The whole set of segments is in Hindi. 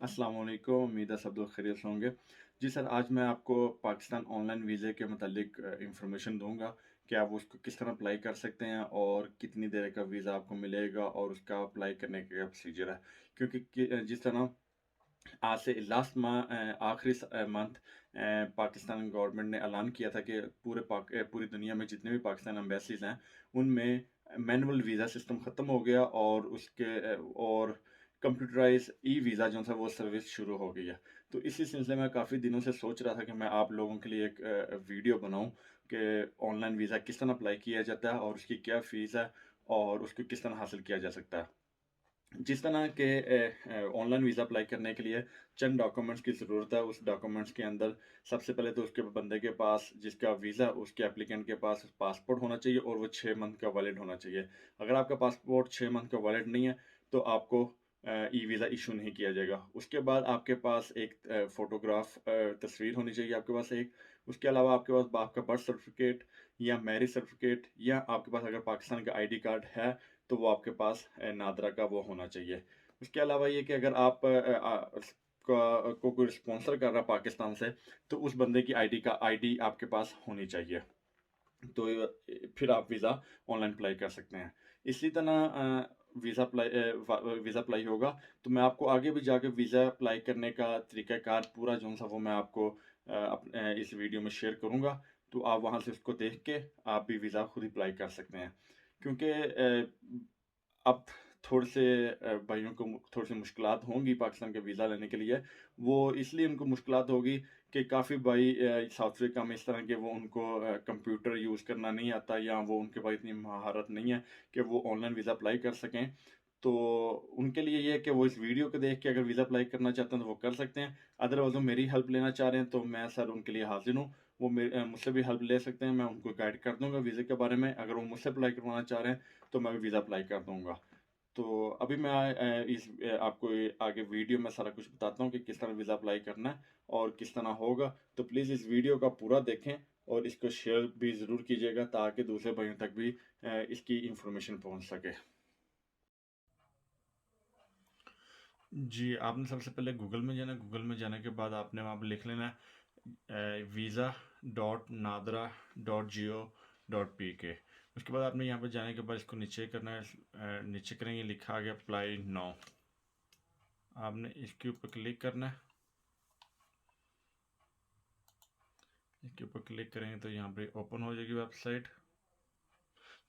अस्सलाम वालेकुम, उम्मीद है सब लोग खैरियत से होंगे। जी सर, आज मैं आपको पाकिस्तान ऑनलाइन वीज़े के मुतालिक इन्फॉर्मेशन दूँगा कि आप उसको किस तरह अप्लाई कर सकते हैं और कितनी देर का वीज़ा आपको मिलेगा और उसका अप्लाई करने का क्या प्रोसीजर है। क्योंकि जिस तरह आज से लास्ट आखिरी मंथ पाकिस्तान गवर्नमेंट ने ऐलान किया था कि पूरी दुनिया में जितने भी पाकिस्तान एम्बेसीज़ हैं, उनमें मैनुअल वीज़ा सिस्टम ख़त्म हो गया और और कंप्यूटराइज़ ई-वीज़ा जो था वो सर्विस शुरू हो गई है। तो इसी सिलसिले में काफ़ी दिनों से सोच रहा था कि मैं आप लोगों के लिए एक वीडियो बनाऊँ कि ऑनलाइन वीज़ा किस तरह अप्लाई किया जाता है और उसकी क्या फ़ीस है और उसको किस तरह हासिल किया जा सकता है। जिस तरह के ऑनलाइन वीज़ा अप्लाई करने के लिए चंद डॉक्यूमेंट्स की ज़रूरत है। उस डॉक्यूमेंट्स के अंदर सबसे पहले तो उसके बंदे के पास जिसका वीज़ा उसके एप्लीकेंट के पास पासपोर्ट होना चाहिए और वो 6 मंथ का वैलिड होना चाहिए। अगर आपका पासपोर्ट 6 मंथ का वैलिड नहीं है, तो आपको ई-वीज़ा इश्यू नहीं किया जाएगा। उसके बाद आपके पास एक फ़ोटोग्राफ तस्वीर होनी चाहिए आपके पास एक। उसके अलावा आपके पास आपका बर्थ सर्टिफ़िकेट या मैरिज सर्टिफ़िकेट या आपके पास अगर पाकिस्तान का आईडी कार्ड है, तो वो आपके पास नादरा का वो होना चाहिए। उसके अलावा ये कि अगर आप को कोई स्पॉन्सर कर रहा है पाकिस्तान से, तो उस बंदे की आईडी आपके पास होनी चाहिए। तो फिर आप वीज़ा ऑनलाइन अप्लाई कर सकते हैं। इसी तरह वीज़ा अप्लाई होगा, तो मैं आपको आगे भी जाके वीज़ा अप्लाई करने का तरीक़ाकार पूरा जो-सा वो मैं आपको इस वीडियो में शेयर करूँगा। तो आप वहाँ से उसको देख के आप भी वीज़ा खुद ही अप्लाई कर सकते हैं। क्योंकि अब थोड़े से भाइयों को थोड़ी-सी मुश्किलात होंगी पाकिस्तान का वीज़ा लेने के लिए। वो इसलिए उनको मुश्किलात होगी कि काफ़ी भाई साउथ अफ्रीका में इस तरह के वो उनको कंप्यूटर यूज़ करना नहीं आता या वो उनके पास इतनी महारत नहीं है कि वो ऑनलाइन वीज़ा अप्लाई कर सकें। तो उनके लिए ये है कि वो इस वीडियो को देख के अगर वीज़ा अप्लाई करना चाहते हैं तो वो कर सकते हैं। अदरवाइज़ वो मेरी हेल्प लेना चाह रहे हैं तो मैं सर उनके लिए हाज़िर हूँ। वो मुझसे भी हेल्प ले सकते हैं, मैं उनको गाइड कर दूँगा वीज़े के बारे में। अगर वो मुझसे अप्लाई करवाना चाह रहे हैं तो मैं भी वीज़ा अप्लाई कर दूँगा। तो अभी मैं आपको आगे वीडियो में सारा कुछ बताता हूँ कि किस तरह वीज़ा अप्लाई करना है और किस तरह होगा। तो प्लीज़ इस वीडियो का पूरा देखें और इसको शेयर भी ज़रूर कीजिएगा ताकि दूसरे भाइयों तक भी इसकी इन्फॉर्मेशन पहुँच सके। जी, आपने सबसे पहले गूगल में जाना है, गूगल में जाने के बाद आपने वहाँ पे लिख लेना है visa.nadra.go.pk। उसके बाद आपने यहाँ पे जाने के बाद इसको नीचे करना है, नीचे करेंगे लिखा आ गया अप्लाई नाउ। आपने इसके ऊपर क्लिक करना है। इसके ऊपर क्लिक करेंगे तो यहाँ पे ओपन हो जाएगी वेबसाइट।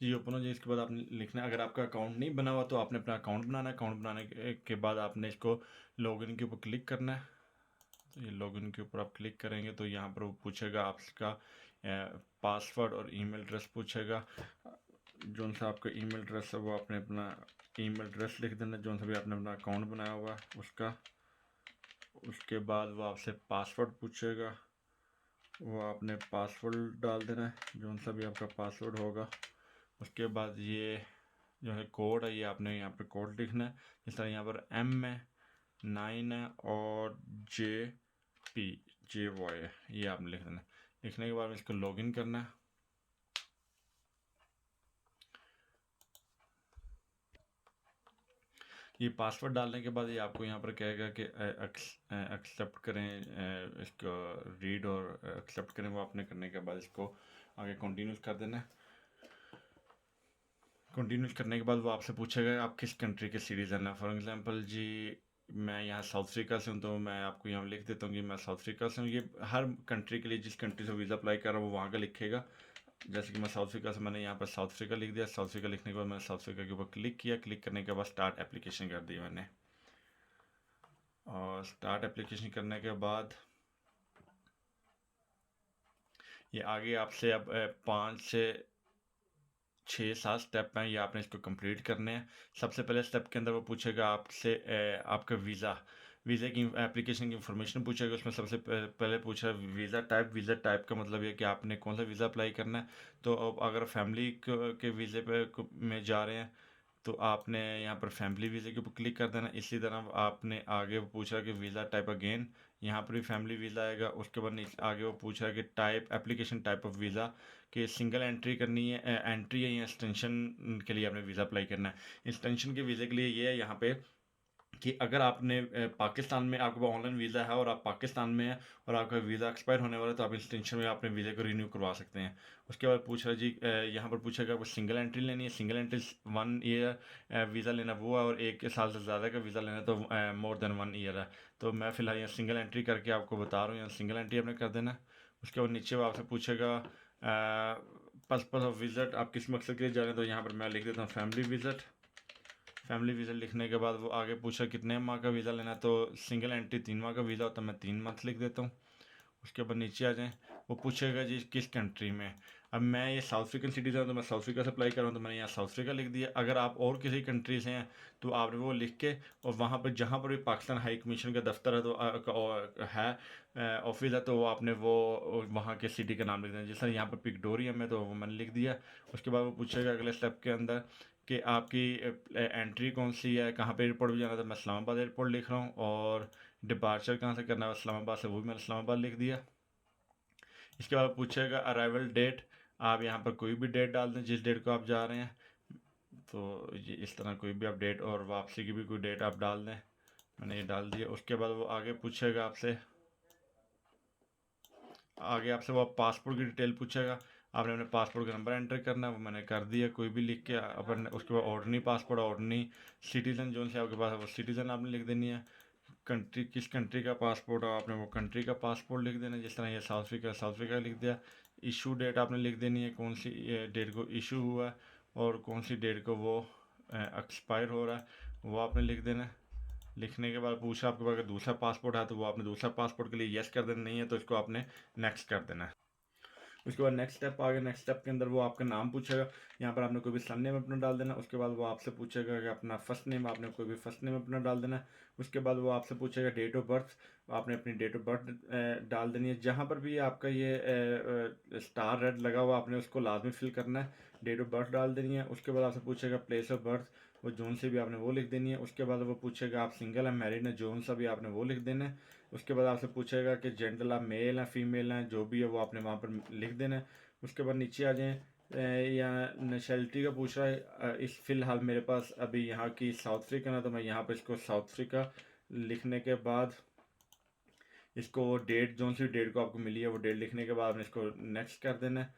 जी ओपन हो जाए इसके बाद आपने लिखना है, अगर आपका अकाउंट नहीं बना हुआ तो आपने अपना अकाउंट बनाना है। अकाउंट बनाने के बाद आपने इसको लॉगिन के ऊपर क्लिक करना है। तो ये लॉगिन के ऊपर आप क्लिक करेंगे तो यहाँ पर वो पूछेगा आपका पासवर्ड और ईमेल एड्रेस पूछेगा। जो सा आपका ईमेल एड्रेस है वो आपने अपना ईमेल एड्रेस लिख देना, जो सा भी आपने अपना अकाउंट बनाया हुआ है उसका। उसके बाद वो आपसे पासवर्ड पूछेगा, वो आपने पासवर्ड डाल देना है, जो सा भी आपका पासवर्ड होगा। उसके बाद ये जो है कोड है, ये आपने यहाँ पे कोड लिखना है। जिस तरह यहाँ पर M है, 9 है और JY है, ये आपने लिख देना है। लिखने के बाद इसको लॉगिन करना है। ये पासवर्ड डालने के बाद ये आपको यहाँ पर कहेगा कि एक्सेप्ट करें, इसको रीड और एक्सेप्ट करें। वो आपने करने के बाद इसको आगे कंटिन्यूस कर देना है। कंटिन्यूस करने के बाद वो आपसे पूछेगा आप किस कंट्री के सिटीज़न हैं। फॉर एग्जांपल जी, मैं यहाँ साउथ अफ्रीका से हूँ तो मैं आपको यहाँ लिख देता हूँ कि मैं साउथ अफ्रीका से हूँ। ये हर कंट्री के लिए, जिस कंट्री से वीज़ा अप्लाई कर रहा हूँ वो वहाँ का लिखेगा। जैसे कि मैं साउथ अफ्रीका से, मैंने यहाँ पर साउथ अफ्रीका लिख दिया। साउथ अफ्रीका लिखने के बाद मैंने साउथ अफ्रीका के ऊपर क्लिक किया। क्लिक करने के बाद स्टार्ट एप्लीकेशन कर दी मैंने। और स्टार्ट एप्लीकेशन करने के बाद ये आगे आपसे अब 5 से 6-7 स्टेप हैं, ये आपने इसको कंप्लीट करने हैं। सबसे पहले स्टेप के अंदर वो पूछेगा आपसे आपका वीज़ा की एप्लीकेशन की इंफॉर्मेशन पूछेगा। उसमें सबसे पहले पूछा वीज़ा टाइप का मतलब ये कि आपने कौन सा वीज़ा अप्लाई करना है। तो अब अगर फैमिली के वीज़े पे में जा रहे हैं तो आपने यहाँ पर फैमिली वीज़े के ऊपर क्लिक कर देना। इसी तरह आपने आगे वो पूछा कि वीज़ा टाइप अगेन, यहाँ पर भी फैमिली वीज़ा आएगा। उसके बाद आगे वो पूछा कि type application type of visa, कि सिंगल एंट्री करनी है, एंट्री है या एक्सटेंशन के लिए आपने वीज़ा अप्लाई करना है। एक्सटेंशन के वीज़े के लिए ये है यहाँ पे कि अगर आपने पाकिस्तान में आपके पास ऑनलाइन वीज़ा है और आप पाकिस्तान में हैं और आपका वीज़ा एक्सपायर होने वाला है, तो आप इस टेंशन में अपने वीज़े को रिन्यू करवा सकते हैं। उसके बाद पूछ रहा जी, यहाँ पर पूछेगा आपको सिंगल एंट्री लेनी है, सिंगल एंट्री 1 ईयर वीज़ा लेना वो है, और 1 साल से ज़्यादा का वीज़ा लेना है तो मोर देन 1 ईयर है। तो मैं फ़िलहाल यहाँ सिंगल एंट्री करके आपको बता रहा हूँ, यहाँ सिंगल एंट्री आपने कर देना है। उसके बाद नीचे वो आपसे पूछेगा पर्पस ऑफ विज़िट, आप किस मकसद के लिए जा रहे हैं, तो यहाँ पर मैं लिख देता हूँ फैमिली विज़िट। फैमिली वीज़ा लिखने के बाद वो आगे पूछा कितने माह का वीज़ा लेना है, तो सिंगल एंट्री 3 माह का वीज़ा होता है, मैं 3 मंथ लिख देता हूँ। उसके बाद नीचे आ जाएँ, वो पूछेगा जी किस कंट्री में। अब मैं ये साउथ अफ्रीकन सिटीज़न हूँ, तो मैं साउथ अफ्रीका से अप्लाई कर रहा हूँ, तो मैंने यहाँ साउथ अफ्रीका लिख दिया। अगर आप और किसी कंट्री से हैं तो आपने वो लिख के, और वहाँ पर जहाँ पर भी पाकिस्तान हाई कमीशन का दफ्तर है, तो ऑफिस है, तो वो आपने वो वहाँ के सिटी का नाम लिख देना। जैसे यहाँ पर पिकडोरियम है, तो वो मैंने लिख दिया। उसके बाद वो पूछेगा अगले स्टेप के अंदर कि आपकी एंट्री कौन सी है, कहाँ पे एयरपोर्ट भी जाना है, तो मैं इस्लामाबाद एयरपोर्ट लिख रहा हूँ। और डिपार्चर कहाँ से करना है इस्लामाबाद से, वो भी मैंने इस्लामाबाद लिख दिया। इसके बाद पूछेगा अराइवल डेट, आप यहाँ पर कोई भी डेट डाल दें जिस डेट को आप जा रहे हैं। तो ये इस तरह कोई भी आप डेट, और वापसी की भी कोई डेट आप डाल दें। मैंने ये डाल दिया। उसके बाद वो आगे पूछेगा आपसे, वो पासपोर्ट की डिटेल पूछेगा। आपने अपने पासपोर्ट का नंबर एंटर करना है, वो मैंने कर दिया, कोई भी लिख के अपन। उसके बाद ऑर्डनी पासपोर्ट, ऑर्डनी सिटीज़न जो से आपके पास है वो सिटीज़न आपने लिख देनी है। कंट्री, किस कंट्री का पासपोर्ट हो, आपने वो कंट्री का पासपोर्ट लिख देना है। जिस तरह ये साउथ अफ्रीका लिख दिया। इशू डेट आपने लिख देनी है, कौन सी डेट को इशू हुआ है और कौन सी डेट को वो एक्सपायर हो रहा है, वो आपने लिख देना है। लिखने के बाद पूछा आपके पास अगर दूसरा पासपोर्ट है, तो वो आपने दूसरा पासपोर्ट के लिए यस कर देना, नहीं है तो इसको आपने नेक्स्ट कर देना है। उसके बाद नेक्स्ट स्टेप आ गया। नेक्स्ट स्टेप के अंदर वो आपका नाम पूछेगा, यहाँ पर आपने कोई भी सन नेम अपना डाल देना। उसके बाद वो आपसे पूछेगा कि अपना फर्स्ट नेम, आपने कोई भी फर्स्ट नेम अपना डाल देना। उसके बाद वो आपसे पूछेगा डेट ऑफ बर्थ, आपने अपनी डेट ऑफ बर्थ डाल देनी है। जहाँ पर भी आपका ये स्टार रेड लगा हुआ, आपने उसको लाजमी फिल करना है, डेट ऑफ बर्थ डाल देनी है। उसके बाद आपसे पूछेगा प्लेस ऑफ बर्थ, वो जोन से भी आपने वो लिख देनी है। उसके बाद वो पूछेगा आप सिंगल है मैरिड है, जोन सा भी आपने वो लिख देना है। उसके बाद आपसे पूछेगा कि जेंडर आप मेल हैं फीमेल हैं, जो भी है वो आपने वहाँ पर लिख देना है। उसके बाद नीचे आ जाएं, या नेशनलिटी का पूछ रहा है। इस फिलहाल मेरे पास अभी यहाँ की साउथ अफ्रीकन है, तो मैं यहाँ पर इसको साउथ अफ्रीका लिखने के बाद इसको डेट, जो सी डेट को आपको मिली है वो डेट लिखने के बाद आपने इसको नेक्स्ट कर देना है।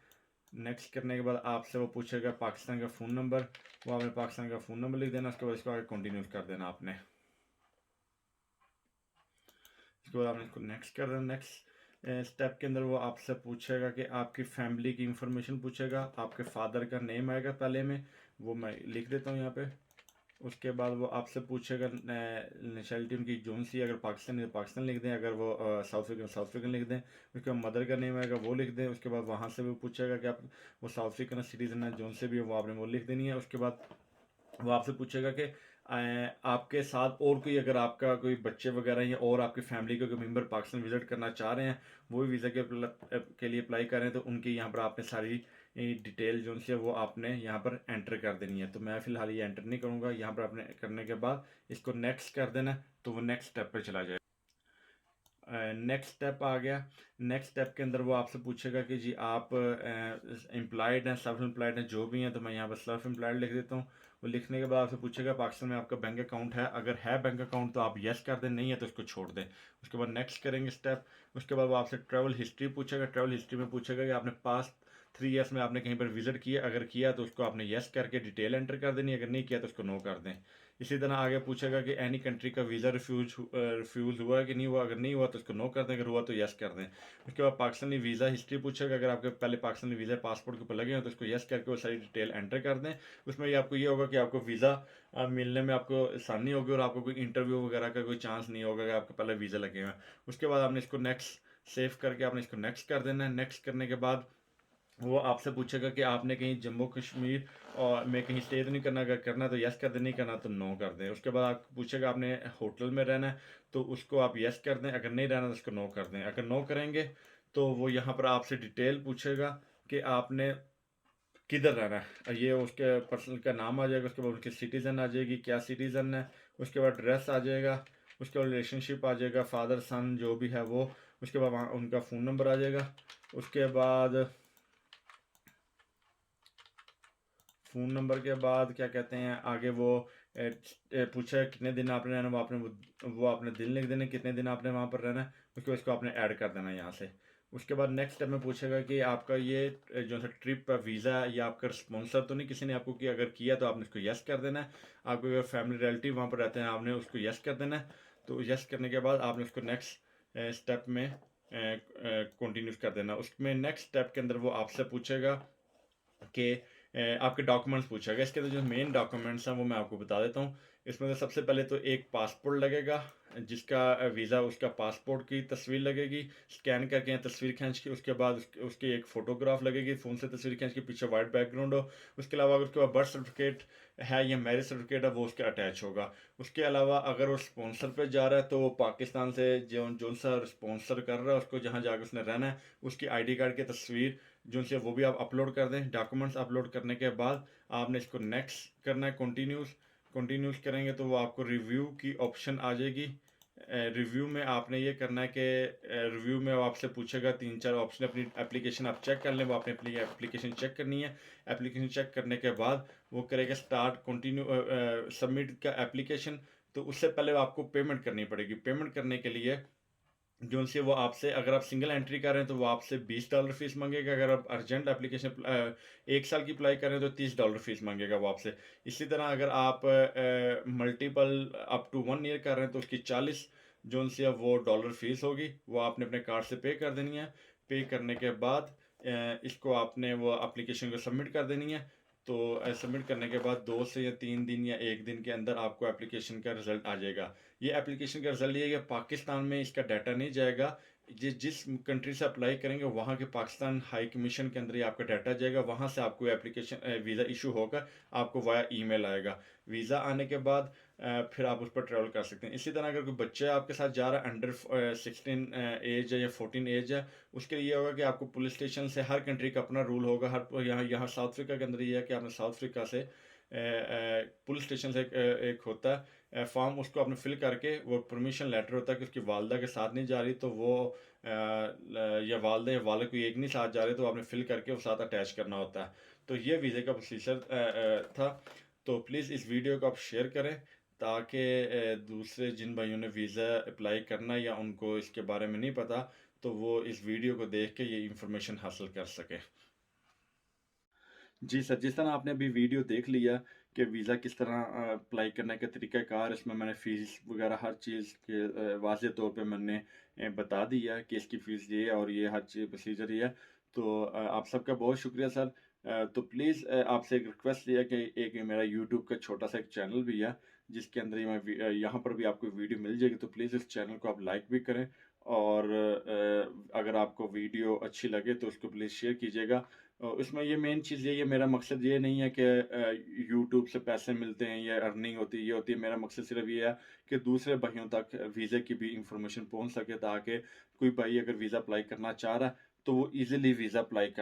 नेक्स्ट करने के बाद आपसे वो पूछेगा पाकिस्तान का फ़ोन नंबर, वो आपने पाकिस्तान का फ़ोन नंबर लिख देना। उसके बाद इसको आगे कंटिन्यू कर देना आपने। उसके बाद आपने इसको नेक्स्ट कर देना। नेक्स्ट स्टेप के अंदर वो आपसे पूछेगा कि आपकी फैमिली की इंफॉर्मेशन पूछेगा। आपके फादर का नेम आएगा पहले में, वो मैं लिख देता हूँ यहाँ पे। उसके बाद वो आपसे पूछेगा नेशनलिटी उनकी जोन सी, अगर पाकिस्तान है तो पाकिस्तान लिख दें, अगर वो साउथ अफ्रीकन लिख दें। उसके बाद मदर का नेम आएगा वो लिख दें। उसके बाद वहाँ से वो पूछेगा कि आप वो साउथ अफ्रीकन सिटीजन है, जोन से भी है वो आपने वो लिख देनी है। उसके बाद वो आपसे पूछेगा कि आपके साथ और कोई, अगर आपका कोई बच्चे वगैरह हैं और आपकी फैमिली के कोई मेंबर पाकिस्तान विजिट करना चाह रहे हैं, वो भी वीज़ा के लिए अप्लाई कर रहे हैं, तो उनकी यहाँ पर आपने सारी डिटेल जो है वो आपने यहाँ पर एंटर कर देनी है। तो मैं फ़िलहाल ये एंटर नहीं करूँगा, यहाँ पर आपने करने के बाद इसको नेक्स्ट कर देना, तो वो नेक्स्ट स्टेप पर चला जाए। नेक्स्ट स्टेप आ गया। नेक्स्ट स्टेप के अंदर वो आपसे पूछेगा कि जी आप एम्प्लॉयड हैं, सेल्फ एम्प्लॉयड हैं, जो भी हैं, तो मैं यहाँ पर सेल्फ एम्प्लॉयड लिख देता हूँ। वो लिखने के बाद आपसे पूछेगा पाकिस्तान में आपका बैंक अकाउंट है, अगर है बैंक अकाउंट तो आप यस कर दें, नहीं है तो इसको छोड़ दें। उसके बाद नेक्स्ट करेंगे स्टेप। उसके बाद वो आपसे ट्रैवल हिस्ट्री पूछेगा। ट्रैवल हिस्ट्री में पूछेगा कि आपने पास्ट 3 ईयर्स में आपने कहीं पर विजिट किया, अगर किया तो उसको आपने यस करके डिटेल एंटर कर देनी, अगर नहीं किया तो उसको नो कर दें। इसी तरह आगे पूछेगा कि एनी कंट्री का वीज़ा रिफ्यूज़ हुआ है कि नहीं हुआ, अगर नहीं हुआ तो उसको नो कर दें, अगर हुआ तो यस कर दें। उसके बाद पाकिस्तानी वीज़ा हिस्ट्री पूछेगा, अगर आपके पहले पाकिस्तानी वीज़ा पासपोर्ट के ऊपर लगे हैं तो उसको यस करके वो सारी डिटेल एंटर कर दें। उसमें ये आपको ये होगा कि आपको वीज़ा मिलने में आपको आसानी होगी और आपको कोई इंटरव्यू वगैरह का कोई चांस नहीं होगा कि आपके पहले वीज़ा लगे हुए हैं। उसके बाद आपने इसको नेक्स्ट सेव करके आपने इसको नेक्स्ट कर देना है। नेक्स्ट करने के बाद वो आपसे पूछेगा कि आपने कहीं जम्मू कश्मीर और में कहीं स्टे तो नहीं करना, अगर करना तो यस कर दें, नहीं करना तो नो कर दें। उसके बाद आप पूछेगा आपने होटल में रहना है, तो उसको आप यस कर दें, अगर नहीं रहना तो उसको नो कर दें। अगर नो करेंगे तो वो यहाँ पर आपसे डिटेल पूछेगा कि आपने किधर रहना है, ये उसके पर्सन का नाम आ जाएगा। उसके बाद उसकी सिटीज़न आ जाएगी, क्या सिटीज़न है। उसके बाद ड्रेस आ जाएगा। उसके बाद रिलेशनशिप आ जाएगा, फादर सन जो भी है वो। उसके बाद वहाँ उनका फ़ोन नंबर आ जाएगा। उसके बाद फ़ोन नंबर के बाद क्या कहते हैं आगे वो पूछा कितने दिन आपने रहना, वो आपने दिन लिख देने कितने दिन आपने वहाँ पर रहना है, उसके बाद इसको आपने ऐड कर देना है यहाँ से। उसके बाद नेक्स्ट स्टेप में पूछेगा कि आपका ये जो सा ट्रिप वीज़ा या आपका स्पॉन्सर तो नहीं किसी ने आपको किया, अगर किया तो आपने उसको यस कर देना है। आपको अगर फैमिली रिलेटिव वहाँ पर रहते हैं आपने उसको यस कर देना है। तो यस करने के बाद आपने उसको नेक्स्ट स्टेप में कंटिन्यूस कर देना। उसमें नेक्स्ट स्टेप के अंदर वो आपसे पूछेगा कि आपके डॉक्यूमेंट्स पूछेगा। इसके अंदर जो मेन डॉक्यूमेंट्स हैं वो मैं आपको बता देता हूँ। इसमें तो सबसे पहले तो एक पासपोर्ट लगेगा, जिसका वीज़ा उसका पासपोर्ट की तस्वीर लगेगी स्कैन करके या तस्वीर खींच के। उसके बाद उसकी एक फ़ोटोग्राफ लगेगी, फ़ोन से तस्वीर खींच के, पीछे वाइट बैकग्राउंड हो। उसके अलावा अगर उसके पास बर्थ सर्टिफिकेट है या मैरिज सर्टिफिकेट है वो उसके अटैच होगा। उसके अलावा अगर वो स्पॉन्सर पे जा रहा है तो वो पाकिस्तान से जो जो सा स्पॉन्सर कर रहा है उसको जहाँ जाकर उसने रहना है उसकी आईडी कार्ड की तस्वीर जो से वो भी आप अपलोड कर दें। डॉक्यूमेंट्स अपलोड करने के बाद आपने इसको नेक्स्ट करना है, कंटिन्यूस करेंगे तो वो आपको रिव्यू की ऑप्शन आ जाएगी। रिव्यू में आपने ये करना है कि रिव्यू में वो आपसे पूछेगा 3-4 ऑप्शन, अपनी एप्लीकेशन आप चेक कर लें। वो आपने अपनी एप्लीकेशन चेक करनी है। एप्लीकेशन चेक करने के बाद वो करेगा स्टार्ट कंटिन्यू सबमिट का एप्लीकेशन। तो उससे पहले आपको पेमेंट करनी पड़ेगी। पेमेंट करने के लिए जो उनसे वो आपसे, अगर आप सिंगल एंट्री कर रहे हैं तो वो आपसे $20 फीस मांगेगा। अगर आप अर्जेंट एप्लीकेशन 1 साल की अप्लाई कर रहे हैं तो $30 फीस मांगेगा वो आपसे। इसी तरह अगर आप मल्टीपल अप टू 1 ईयर कर रहे हैं तो उसकी 40 जो उनसे वो डॉलर फीस होगी, वो आपने अपने कार्ड से पे कर देनी है। पे करने के बाद इसको आपने वो एप्लीकेशन को सबमिट कर देनी है। तो सबमिट करने के बाद 2 से या 3 दिन या 1 दिन के अंदर आपको एप्लीकेशन का रिजल्ट आ जाएगा। ये एप्लीकेशन का रिजल्ट ये है कि पाकिस्तान में इसका डाटा नहीं जाएगा। जिस कंट्री से अप्लाई करेंगे वहाँ के पाकिस्तान हाई कमीशन के अंदर ही आपका डाटा जाएगा। वहाँ से आपको एप्लीकेशन वीज़ा इशू होकर आपको वाया ईमेल आएगा। वीज़ा आने के बाद फिर आप उस पर ट्रैवल कर सकते हैं। इसी तरह अगर कोई बच्चा आपके साथ जा रहा है अंडर 16 एज है या 14 एज है, उसके लिए ये होगा कि आपको पुलिस स्टेशन से, हर कंट्री का अपना रूल होगा। हर यहाँ यहाँ साउथ अफ्रीका के अंदर ये है कि आपने साउथ अफ्रीका से पुलिस स्टेशन से एक होता है फॉर्म, उसको आपने फिल करके, वो परमिशन लेटर होता है कि उसकी वालदा के साथ नहीं जा रही तो वो या वालदा या वाले कोई एक नहीं साथ जा रहे तो आपने फिल करके वो साथ अटैच करना होता है। तो ये वीज़े का प्रोसीजर था। तो प्लीज़ इस वीडियो को आप शेयर करें ताकि दूसरे जिन भाइयों ने वीज़ा अप्लाई करना या उनको इसके बारे में नहीं पता तो वो इस वीडियो को देख के ये इंफॉर्मेशन हासिल कर सके। जी सर, जिस तरह आपने अभी वीडियो देख लिया कि वीज़ा किस तरह अप्लाई करने का तरीक़ाकार, इसमें मैंने फ़ीस वगैरह हर चीज़ के वाज़ेह तौर पे मैंने बता दिया कि इसकी फ़ीस ये है और ये हर चीज़ प्रोसीजर ये है। तो आप सबका बहुत शुक्रिया सर। तो प्लीज़ आपसे एक रिक्वेस्ट ये है कि एक मेरा यूट्यूब का छोटा-सा एक चैनल भी है, जिसके अंदर यहाँ पर भी आपको वीडियो मिल जाएगी। तो प्लीज़ इस चैनल को आप लाइक भी करें और अगर आपको वीडियो अच्छी लगे तो उसको प्लीज़ शेयर कीजिएगा। इसमें ये मेन चीज़ यही है, मेरा मकसद ये नहीं है कि यूट्यूब से पैसे मिलते हैं या अर्निंग होती है, ये होती है। मेरा मकसद सिर्फ ये है कि दूसरे भाइयों तक वीज़े की भी इंफॉर्मेशन पहुंच सके ताकि कोई भाई अगर वीज़ा अप्लाई करना चाह रहा है तो वो ईज़िली वीज़ा अप्लाई कर